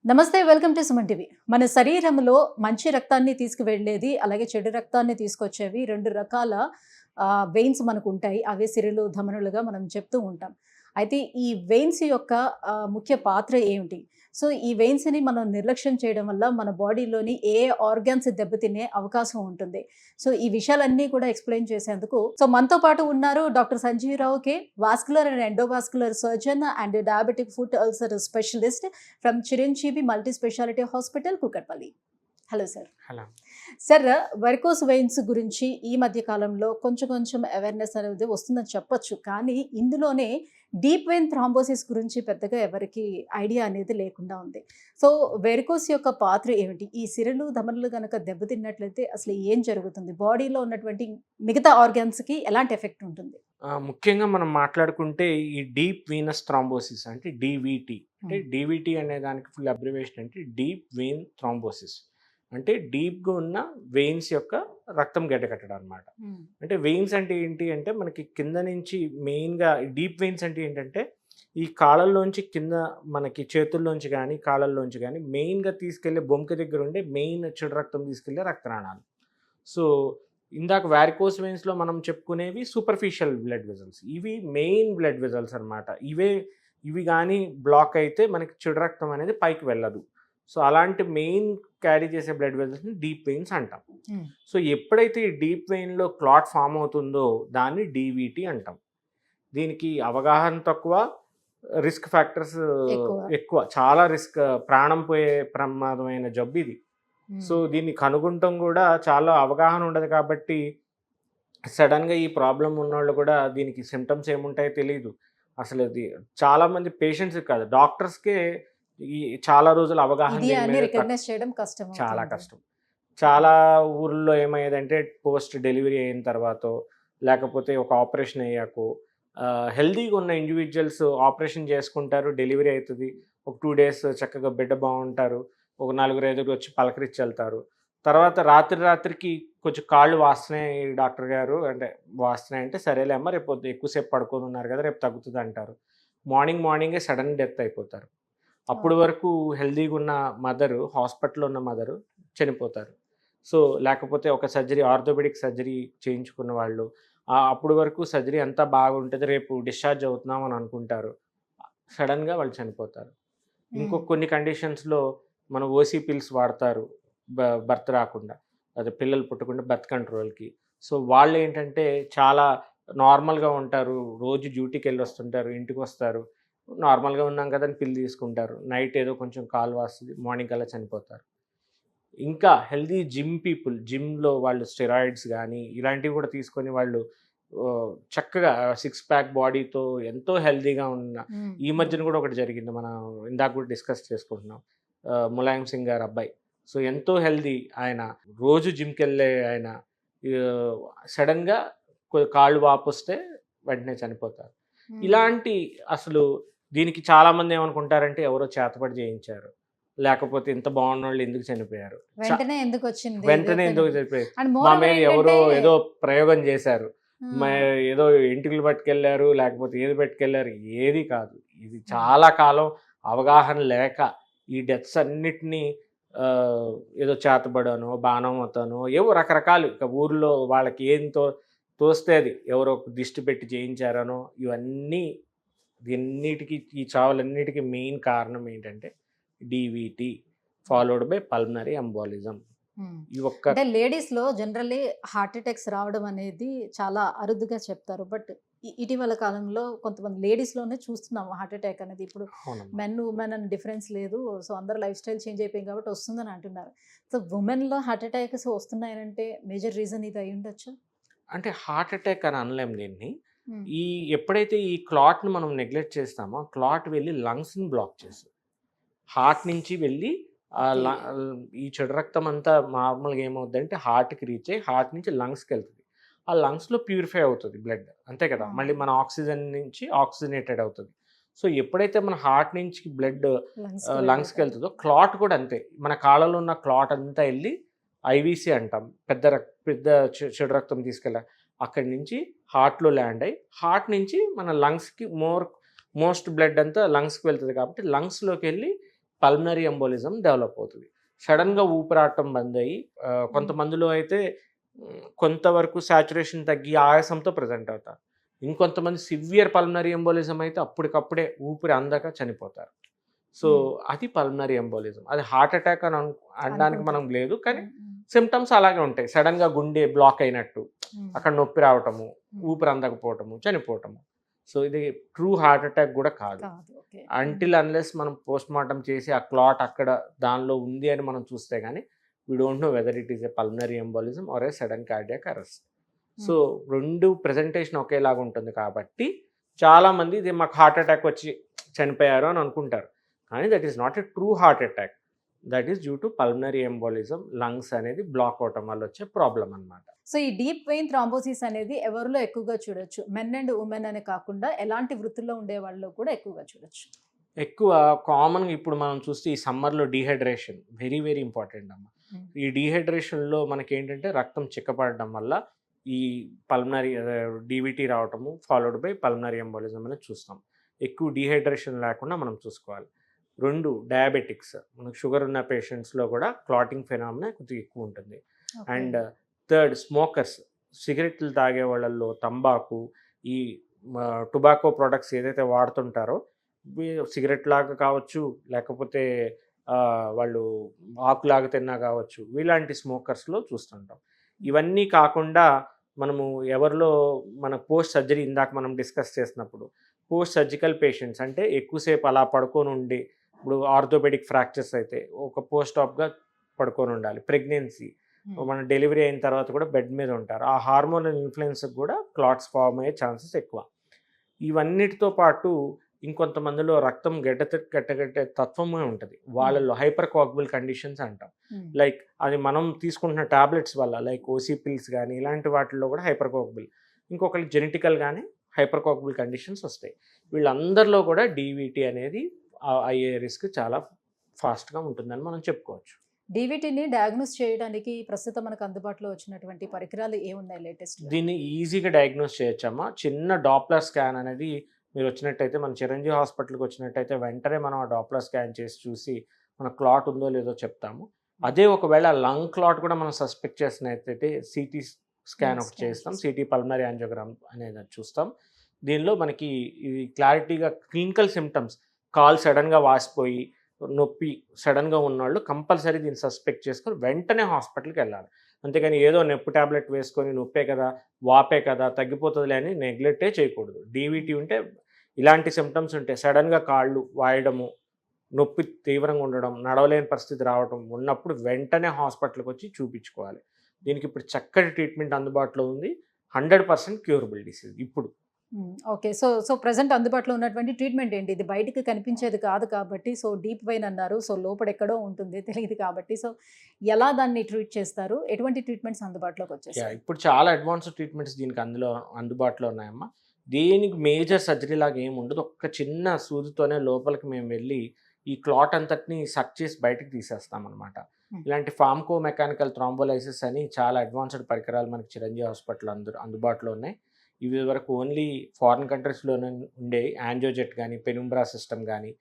నమస్తే, welcome to Suman TV. మన శరీరంలో మంచి రక్తాన్ని తీసుకువెళ్ళేది, అలాగే చెడు రక్తాన్ని తీసుకొచ్చేవి 2 రకాల వెయిన్స్ మనకుంటాయి. అవే సిరలు, ధమనులుగా మనం చెప్తూ ఉంటాం. అయితే ఈ వెయిన్స్ యొక్క ముఖ్య పాత్ర ఏమిటి? సో, ఈ వెయిన్స్‌ని మనం నిర్లక్ష్యం చేయడం వల్ల మన బాడీలోని ఏ ఆర్గాన్స్ దెబ్బతినే అవకాశం ఉంటుంది. సో, ఈ విషయాలన్నీ కూడా ఎక్స్‌ప్లెయిన్ చేసేందుకు మనతో పాటు ఉన్నారు doctor Sanjeeva Rao K. Vascular and endovascular surgeon and diabetic foot ulcer specialist from Chiranjeevi multi speciality hospital, Kukatpally. Hello sir. Hello. Sir, varicose veins గురించి ఈ మధ్య కాలంలో కొంచెం అవేర్‌నెస్ అనేది వస్తుందని చెప్పొచ్చు. కానీ ఇందులోనే డీప్ వెయిన్ థ్రాంబోసిస్ గురించి పెద్దగా ఎవరికీ ఐడియా అనేది లేకుండా ఉంది. సో, వెరికోస్ యొక్క పాత్ర ఏమిటి? ఈ సిరలు, ధమనులు గనక దెబ్బతిన్నట్లయితే అసలు ఏం జరుగుతుంది? బాడీలో ఉన్నటువంటి మిగతా ఆర్గాన్స్‌కి ఎలాంటి ఎఫెక్ట్ ఉంటుంది? ముఖ్యంగా మనం మాట్లాడుకుంటే ఈ డీప్ వీనస్ థ్రాంబోసిస్ అంటే డీవీటీ. అంటే డీవీటీ అనే దానికి ఫుల్ అబ్రివేషన్ అంటే డీప్ వెయిన్ థ్రాంబోసిస్. అంటే డీప్గా ఉన్న వెయిన్స్ యొక్క రక్తం గడ్డకట్టడం అనమాట. అంటే వెయిన్స్ అంటే ఏంటి అంటే మనకి కింద నుంచి మెయిన్గా డీప్ వెయిన్స్ అంటే ఏంటంటే ఈ కాళ్ళల్లోంచి కింద మనకి చేతుల్లోంచి కానీ కాళ్ళల్లోంచి కానీ మెయిన్గా తీసుకెళ్లే బొంక దగ్గర ఉండే మెయిన్ చెడు రక్తం తీసుకెళ్లే రక్తనాళాలు. సో ఇందాక వారికోస్ వెయిన్స్లో మనం చెప్పుకునేవి సూపర్ఫిషియల్ బ్లడ్ వెజల్స్, ఇవి మెయిన్ బ్లడ్ వెజల్స్ అనమాట. ఇవి కానీ బ్లాక్ అయితే మనకి చెడు రక్తం అనేది పైకి వెళ్ళదు. సో అలాంటి మెయిన్ క్యారీ చేసే బ్లడ్ వెజల్స్ని డీప్ వెయిన్స్ అంటాం. సో ఎప్పుడైతే ఈ డీప్ వెయిన్లో క్లాట్ ఫామ్ అవుతుందో దాన్ని డీవీటీ అంటాం. దీనికి అవగాహన తక్కువ, రిస్క్ ఫ్యాక్టర్స్ ఎక్కువ, చాలా రిస్క్, ప్రాణం పోయే ప్రమాదమైన జబ్బు ఇది. సో దీన్ని కనుగొనటం కూడా చాలా అవగాహన ఉండదు కాబట్టి సడన్గా ఈ ప్రాబ్లం ఉన్నవాళ్ళు కూడా దీనికి సిమ్టమ్స్ ఏముంటాయో తెలియదు. అసలు ఇది చాలామంది పేషెంట్స్ కాదు, డాక్టర్స్కే ఈ చాలా రోజులు అవగాహన చాలా కష్టం. చాలా ఊర్లో ఏమయ్యేదంటే పోస్ట్ డెలివరీ అయిన తర్వాత లేకపోతే ఒక ఆపరేషన్ అయ్యాకో హెల్దీగా ఉన్న ఇండివిజువల్స్ ఆపరేషన్ చేసుకుంటారు, డెలివరీ అవుతుంది, ఒక 2 days చక్కగా బిడ్డ బాగుంటారు, ఒక 4-5 వచ్చి పలకరించి వెళ్తారు. తర్వాత రాత్రికి కొంచెం కాళ్ళు వాస్తున్నాయి డాక్టర్ గారు అంటే, వాస్తున్నాయి అంటే సరేలే అమ్మ రేపు ఎక్కువసేపు పడుకొని ఉన్నారు కదా రేపు తగ్గుతుంది అంటారు. మార్నింగే సడన్ డెత్ అయిపోతారు. అప్పుడు వరకు హెల్దీగా ఉన్న మదరు, హాస్పిటల్లో ఉన్న మదరు చనిపోతారు. సో లేకపోతే ఒక సర్జరీ, ఆర్థోపెడిక్ సర్జరీ చేయించుకున్న వాళ్ళు అప్పుడు వరకు సర్జరీ అంతా బాగుంటుంది, రేపు డిశ్చార్జ్ అవుతున్నాం అని అనుకుంటారు, సడన్గా వాళ్ళు చనిపోతారు. కొన్ని కండిషన్స్లో మనం ఓసీ పిల్స్ వాడతారు బర్త్ రాకుండా, అదే పిల్లలు పుట్టకుండా బర్త్ కంట్రోల్కి. సో వాళ్ళు ఏంటంటే చాలా నార్మల్గా ఉంటారు, రోజు డ్యూటీకి వెళ్ళి వస్తుంటారు, ఇంటికి వస్తారు, నార్మల్గా ఉన్నాం కదా అని పిల్లి తీసుకుంటారు, నైట్ ఏదో కొంచెం కాలు వస్తుంది, మార్నింగ్ కల్లా చనిపోతారు. ఇంకా హెల్దీ జిమ్లో వాళ్ళు స్టెరాయిడ్స్ కానీ ఇలాంటివి కూడా తీసుకొని వాళ్ళు చక్కగా 6 pack బాడీతో ఎంతో హెల్దీగా ఉన్న, ఈ మధ్యన కూడా ఒకటి జరిగింది, మనం ఇందాక కూడా డిస్కస్ చేసుకుంటున్నాం, ములాయం సింగ్ గారు అబ్బాయి. సో ఎంతో హెల్దీ ఆయన, రోజు జిమ్కి వెళ్ళే ఆయన సడన్గా కాళ్ళు వాపొస్తే వెంటనే చనిపోతారు. ఇలాంటి అసలు దీనికి చాలామంది ఏమనుకుంటారంటే ఎవరో చేతపడి చేయించారు, లేకపోతే ఇంత బాగున్న వాళ్ళు ఎందుకు చనిపోయారు, వెంటనే ఎందుకు చనిపోయారు, మా మీద ఎవరో ఏదో ప్రయోగం చేశారు, ఏదో ఇంటికి పట్టుకెళ్ళారు, లేకపోతే ఏది పట్టుకెళ్ళారు, ఏది కాదు. ఇది చాలా కాలం అవగాహన లేక ఈ డెత్స్ అన్నిటినీ ఏదో చేతబడనో బాణమతనో ఏవో రకరకాలు, ఇక ఊర్లో వాళ్ళకి ఏంతో తోస్తే అది ఎవరో దిష్టి పెట్టి చేయించారనో, ఇవన్నీ దీన్నిటికి, ఈ చావులన్నిటికీ మెయిన్ కారణం ఏంటంటే DVT followed by pulmonary embolism. అంటే లేడీస్లో జనరల్లీ హార్ట్ అటాక్స్ రావడం అనేది చాలా అరుదుగా చెప్తారు. బట్ ఇటీవల కాలంలో కొంతమంది లేడీస్లోనే చూస్తున్నాం హార్ట్ అటాక్ అనేది. ఇప్పుడు మెన్ ఉమెన్ అని డిఫరెన్స్ లేదు. సో అందరూ లైఫ్ స్టైల్ చేంజ్ అయిపోయింది కాబట్టి వస్తుందని అంటున్నారు. సో ఉమెన్లో హార్ట్ అటాక్స్ వస్తున్నాయంటే మేజర్ రీజన్ ఇది అయి ఉండొచ్చు. అంటే హార్ట్ అటాక్ అని అనలేం దీన్ని. ఎప్పుడైతే ఈ క్లాట్ని మనం నెగ్లెక్ట్ చేస్తామో క్లాట్ వెళ్ళి లంగ్స్ని బ్లాక్ చేస్తుంది. హార్ట్ నుంచి వెళ్ళి ఈ చెడు రక్తం అంతా నార్మల్గా ఏమవుతుందంటే హార్ట్కి రీచ్ అయ్యి హార్ట్ నుంచి లంగ్స్కి వెళ్తుంది. ఆ లంగ్స్లో ప్యూరిఫై అవుతుంది బ్లడ్, అంతే కదా, మళ్ళీ మన ఆక్సిజన్ నుంచి ఆక్సిజనేటెడ్ అవుతుంది. సో ఎప్పుడైతే మన హార్ట్ నుంచి బ్లడ్ లంగ్స్కి వెళ్తుందో క్లాట్ కూడా అంతే, మన కాళ్ళలో ఉన్న క్లాట్ అంతా వెళ్ళి ఐవీసీ అంటాం, పెద్ద చెడు రక్తం తీసుకెళ్ళ, అక్కడి నుంచి హార్ట్లో ల్యాండ్ అయ్యి హార్ట్ నుంచి మన లంగ్స్కి మోస్ట్ బ్లడ్ అంతా లంగ్స్కి వెళ్తుంది కాబట్టి లంగ్స్లోకి వెళ్ళి పల్మనరీ ఎంబోలిజం డెవలప్ అవుతుంది. సడన్గా ఊపిరాటం బంద్ అయ్యి కొంతమందిలో అయితే కొంతవరకు సాచురేషన్ తగ్గి ఆయాసంతో ప్రజెంట్ అవుతారు. ఇంకొంతమంది సివియర్ పల్మనరీ ఎంబోలిజం అయితే అప్పటికప్పుడే ఊపిరి అందక చనిపోతారు. సో అది పల్మనరీ ఎంబోలిజం. అది హార్ట్ అటాక్ అని అనడానికి మనం లేదు, కానీ సిమ్టమ్స్ అలాగే ఉంటాయి. సడన్గా గుండె బ్లాక్ అయినట్టు, అక్కడ నొప్పి రావటము, ఊపిరి అందకపోవటము, చనిపోవటము. సో ఇది ట్రూ హార్ట్ అటాక్ కూడా కాదు. అంటిల్ అన్లెస్ మనం పోస్ట్ మార్టం చేసి ఆ క్లాట్ అక్కడ దానిలో ఉంది అని మనం చూస్తే కానీ we don't know whether it is a pulmonary embolism or a sudden cardiac arrest. So రెండు ప్రెజెంటేషన్ ఒకేలాగా ఉంటుంది కాబట్టి చాలామంది ఇది మాకు హార్ట్ అటాక్ వచ్చి చనిపోయారు అని అనుకుంటారు. కానీ that is not a true heart attack. That is due to pulmonary embolism. Lungs అనేది బ్లాక్ అవటం వల్ల వచ్చే ప్రాబ్లం అనమాట. సో ఈ డీప్ వెయిన్ థ్రాంబోసిస్ అనేది ఎవరిలో ఎక్కువగా చూడొచ్చు? మెన్ అండ్ ఉమెన్ అనే కాకుండా ఎలాంటి వృత్తుల్లో ఉండే వాళ్ళలో కూడా ఎక్కువగా చూడొచ్చు? ఎక్కువ కామన్గా ఇప్పుడు మనం చూస్తే ఈ సమ్మర్లో డీహైడ్రేషన్ వెరీ వెరీ ఇంపార్టెంట్ అమ్మ. ఈ డీహైడ్రేషన్లో మనకి ఏంటంటే రక్తం చిక్కపడడం వల్ల ఈ పల్మనరీ డీవీటీ రావటము ఫాలోడ్ బై పల్మనరీ ఎంబోలిజం అనేది చూస్తాం. ఎక్కువ డీహైడ్రేషన్ లేకుండా మనం చూసుకోవాలి. 2 డయాబెటిక్స్, మనకు షుగర్ ఉన్న పేషెంట్స్లో కూడా క్లాటింగ్ ఫెనామినా కొద్దిగా ఎక్కువ ఉంటుంది. అండ్ 3rd స్మోకర్స్, సిగరెట్లు తాగే వాళ్ళల్లో తంబాకు, ఈ టొబాకో ప్రొడక్ట్స్ ఏదైతే వాడుతుంటారో సిగరెట్ లాగా కావచ్చు, లేకపోతే వాళ్ళు ఆకులాగా తిన్నా కావచ్చు, ఇలాంటి స్మోకర్స్లో చూస్తుంటాం. ఇవన్నీ కాకుండా మనము ఎవరిలో మన పోస్ట్ సర్జరీ ఇందాక మనం డిస్కస్ చేసినప్పుడు పోస్ట్ సర్జికల్ పేషెంట్స్ అంటే ఎక్కువసేపు అలా పడుకొని ఉండి, ఇప్పుడు ఆర్థోపెడిక్ ఫ్రాక్చర్స్ అయితే ఒక పోస్ట్ ఆప్గా పడుకొని ఉండాలి. ప్రెగ్నెన్సీ, మన డెలివరీ అయిన తర్వాత కూడా బెడ్ మీద ఉంటారు. ఆ హార్మోనల్ ఇన్ఫ్లుయెన్స్కి కూడా క్లాట్స్ ఫామ్ అయ్యే ఛాన్సెస్ ఎక్కువ. ఇవన్నిటితో పాటు ఇంకొంతమందిలో రక్తం గడ్డగట్టే తత్వమే ఉంటుంది. వాళ్ళలో హైపర్ కోయాగుబుల్ కండిషన్స్ అంటాం. లైక్ అది మనం తీసుకుంటున్న టాబ్లెట్స్ వల్ల, లైక్ ఓసీ పిల్స్ కానీ ఇలాంటి వాటిల్లో కూడా హైపర్ కోయాగుబుల్. ఇంకొకరికి జెనెటికల్గానే హైపర్ కోయాగుబుల్ కండిషన్స్ వస్తాయి. వీళ్ళందరిలో కూడా డీవీటీ అనేది అయ్యే రిస్క్ చాలా ఫాస్ట్గా ఉంటుందని మనం చెప్పుకోవచ్చు. డీవీటీని డయాగ్నోస్ చేయడానికి ప్రస్తుతం మనకు అందుబాటులో వచ్చినటువంటి పరికరాలు ఏమున్నాయి లేటెస్ట్? దీన్ని ఈజీగా డయాగ్నోస్ చేయొచ్చమ్మా. చిన్న డాప్లర్ స్కాన్ అనేది మీరు వచ్చినట్టయితే, మన చిరంజీవి హాస్పిటల్కి వచ్చినట్టయితే వెంటనే మనం ఆ డాప్లర్ స్కాన్ చేసి చూసి మన క్లాట్ ఉందో లేదో చెప్తాము. అదే ఒకవేళ లంగ్ క్లాట్ కూడా మనం సస్పెక్ట్ చేసినట్టయితే సిటీ స్కాన్ ఒకటి చేస్తాం. సిటీ పల్మనరీ యాంజియోగ్రామ్ అనేది చూస్తాం. దీనిలో మనకి ఇది క్లారిటీగా క్లినికల్ సిమ్టమ్స్, కాల్ సడన్గా వాసిపోయి నొప్పి సడన్గా ఉన్నవాళ్ళు కంపల్సరీ దీన్ని సస్పెక్ట్ చేసుకొని వెంటనే హాస్పిటల్కి వెళ్ళాలి. అంతేగాని ఏదో నొప్పి ట్యాబ్లెట్ వేసుకొని నొప్పే కదా, వాపే కదా, తగ్గిపోతుందిలే అని నెగ్లెక్టే చేయకూడదు. డీవీటీ ఉంటే ఇలాంటి సిమ్టమ్స్ ఉంటే సడన్గా కాళ్ళు వాయడము, నొప్పి తీవ్రంగా ఉండడం, నడవలేని పరిస్థితి రావడం ఉన్నప్పుడు వెంటనే హాస్పిటల్కి వచ్చి చూపించుకోవాలి. దీనికి ఇప్పుడు చక్కటి ట్రీట్మెంట్ అందుబాటులో ఉంది. 100% క్యూరబుల్ డిసీజ్ ఇప్పుడు. ఓకే. సో ప్రెజెంట్ అందుబాటులో ఉన్నటువంటి ట్రీట్మెంట్ ఏంటి? ఇది బయటికి కనిపించేది కాదు కాబట్టి, సో డీప్ వెయిన్ అన్నారు. సో లోపల ఎక్కడో ఉంటుంది, తెలియదు కాబట్టి, సో ఎలా దాన్ని ట్రీట్ చేస్తారు? ఎటువంటి ట్రీట్మెంట్స్ అందుబాటులోకి వచ్చేసాయి? ఇప్పుడు చాలా అడ్వాన్స్డ్ ట్రీట్మెంట్స్ దీనికి అందుబాటులో ఉన్నాయమ్మా. దీనికి మేజర్ సర్జరీ లాగా ఏమి ఉండదు. ఒక్క చిన్న సూదితోనే లోపలికి మేము వెళ్ళి ఈ క్లాట్ అంతటిని సక్ చేసి బయటకు తీసేస్తాం అనమాట. ఇలాంటి ఫార్మకో మెకానికల్ థ్రాంబోలైసిస్ అని చాలా అడ్వాన్స్డ్ పరికరాలు మనకి చిరంజీవి హాస్పిటల్ అందుబాటులో ఉన్నాయి. ఇవి వరకు ఓన్లీ ఫారిన్ కంట్రీస్లోనే ఉండే యాంజియోజెట్ కానీ, పెనుంబ్రా సిస్టమ్ కానీ,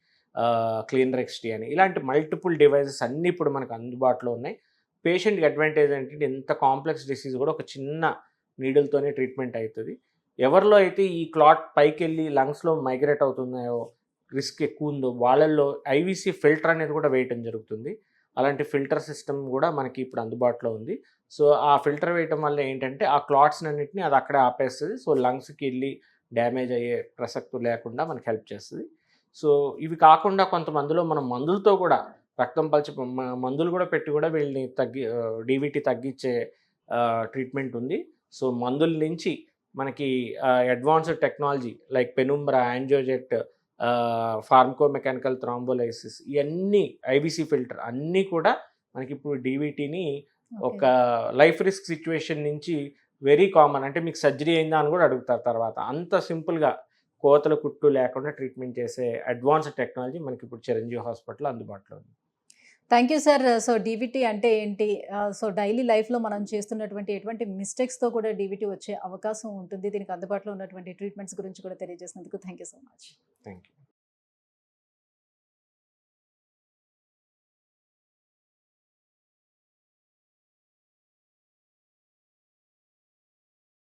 క్లీనర్ ఎక్స్టీ అని ఇలాంటి మల్టిపుల్ డివైజెస్ అన్నీ ఇప్పుడు మనకు అందుబాటులో ఉన్నాయి. పేషెంట్కి అడ్వాంటేజ్ ఏంటంటే ఎంత కాంప్లెక్స్ డిసీజ్ కూడా ఒక చిన్న నీడిల్తోనే ట్రీట్మెంట్ అవుతుంది. ఎవరిలో అయితే ఈ క్లాట్ పైకి వెళ్ళి లంగ్స్లో మైగ్రేట్ అవుతున్నాయో, రిస్క్ ఎక్కువ ఉందో వాళ్ళల్లో ఐవీసీ ఫిల్టర్ అనేది కూడా వేయటం జరుగుతుంది. అలాంటి ఫిల్టర్ సిస్టమ్ కూడా మనకి ఇప్పుడు అందుబాటులో ఉంది. సో ఆ ఫిల్టర్ వేయటం వల్ల ఏంటంటే ఆ క్లాట్స్ అన్నింటినీ అది అక్కడే ఆపేస్తుంది. సో లంగ్స్కి వెళ్ళి డ్యామేజ్ అయ్యే ప్రసక్తి లేకుండా మనకి హెల్ప్ చేస్తుంది. సో ఇవి కాకుండా కొంతమందిలో మనం మందులతో కూడా రక్తం పల్చి మందులు కూడా పెట్టి కూడా వీళ్ళని డీవీటీ తగ్గించే ట్రీట్మెంట్ ఉంది. సో మందుల నుంచి మనకి advanced technology like Penumbra, AngioJet, pharmaco mechanical thrombolysis, ఇవన్నీ ఐబీసీ ఫిల్టర్ అన్నీ కూడా మనకి ఇప్పుడు డీవీటీని ఒక లైఫ్ రిస్క్ సిచ్యువేషన్ నుంచి వెరీ కామన్, అంటే మీకు సర్జరీ అయిందా అని కూడా అడుగుతారు తర్వాత. అంత సింపుల్గా కోతల కుట్టు లేకుండా ట్రీట్మెంట్ చేసే అడ్వాన్స్డ్ టెక్నాలజీ మనకి ఇప్పుడు చిరంజీవి హాస్పిటల్ అందుబాటులో ఉంది. Thank you sir. So DVT అంటే ఏంటి, సో డైలీ లైఫ్లో మనం చేస్తున్నటువంటి ఎటువంటి మిస్టేక్స్తో కూడా డీవీటీ వచ్చే అవకాశం ఉంటుంది, దీనికి అందుబాటులో ఉన్నటువంటి ట్రీట్మెంట్స్ గురించి కూడా తెలియజేసినందుకు thank you so much. Thank you.